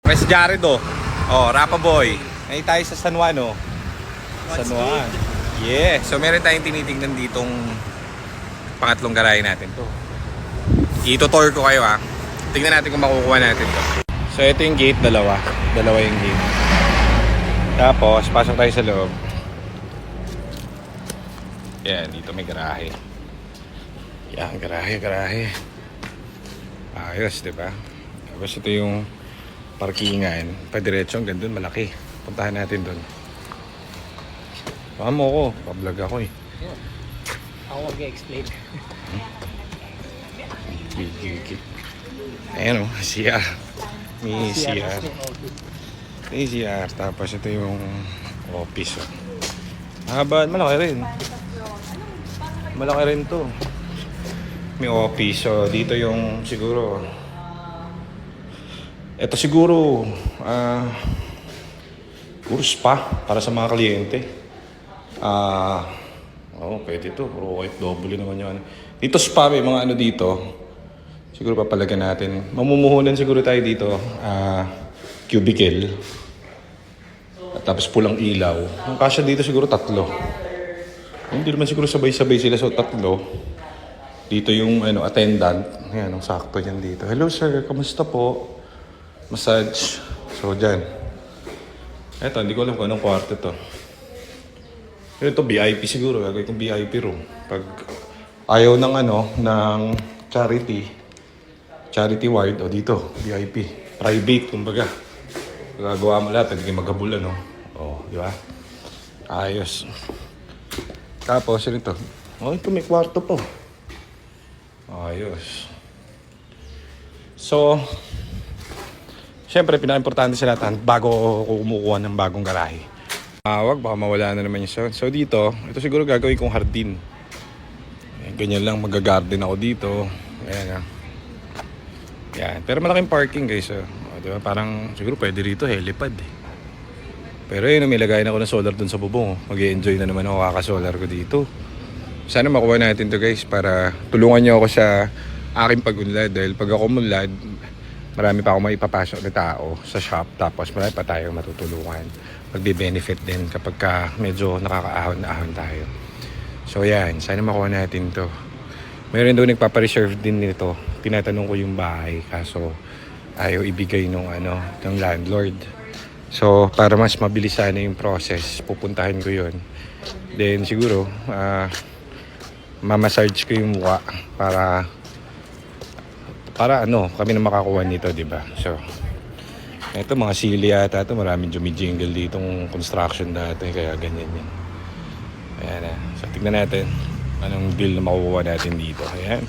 West Jared oh. Oh, Rapa Boy. Ngayon tayo sa San Juan oh. San Juan. Yeah. So meron tayong tinitingnan ditong pangatlong garahe natin to. Ito-tour ko kayo ah. Tingnan natin kung makukuha natin to. So ito yung gate, dalawa. Dalawa yung gate. Tapos, pasok tayo sa loob. Yan, dito may garahe. Yan, garahe. Ayos, diba? Tapos ito yung parkingan. Padiretso hanggang dun, malaki. Puntahan natin dun. Baka mo ko, pa-vlog ako eh. Ako mag-explain. Ayan o, CR. May CR. May CR. Tapos ito yung office oh. Haba, malaki rin. Malaki rin to. May office. So dito yung siguro ito siguro spa para sa mga kliyente. Pwede to. Puro OFW naman yung ano. Dito spa, may mga ano dito. Siguro papalagan natin. Mamumuhunan siguro tayo dito. Cubicle. At tapos pulang ilaw. Ang kasya dito siguro 3. Hindi naman siguro sabay-sabay sila. So 3. Dito yung attendant. Ayan, ang sakto yan dito. Hello sir, kamusta po? Massage. So dyan. Eto, hindi ko alam kung anong kwarto to. Ito VIP siguro. Gagawin kong VIP room. Pag ayaw ng ng charity ward o dito, VIP. Private, kumbaga. Gagawa mo lahat, pwede kayo maghabol, di ba? Ayos. Tapos, yun ito. Ito may kwarto po. Ayos. So, syempre, pinaka-importante sa lahat, bago ako kumukuha ng bagong garahe. Wag, baka mawala na naman yung sound. So, dito, ito siguro gagawin kong hardin. Ganyan lang, mag-garden ako dito. Ayan. Yan. Pero malaking parking guys. Diba? Parang siguro pwede rito helipad eh. Pero yun, may lagay na ako ng solar dun sa bubong. Mag-i-enjoy na naman ako kaka-solar ko dito. Sana makuha natin to guys para tulungan nyo ako sa aking pag-unlad. Dahil pag ako munlad, marami pa akong maipapasok na tao sa shop. Tapos marami pa tayong matutulungan. Magbe-benefit din kapag medyo nakakaahon na ahon tayo. So yan, sana makuha natin to. Mayroon doon nagpapareserve din nito. Tinatanong ko yung bahay kaso ayaw ibigay ng landlord. So para mas mabilis sana yung process, pupuntahan ko yun. Then siguro mamassage ko yung mukha para kami na makakuha nito, di ba? So ito mga sili yata ito, maraming jumijingle ditong construction dati kaya ganyan yan. Ayan na. So tignan natin anong deal na makukuha natin dito. Ayan.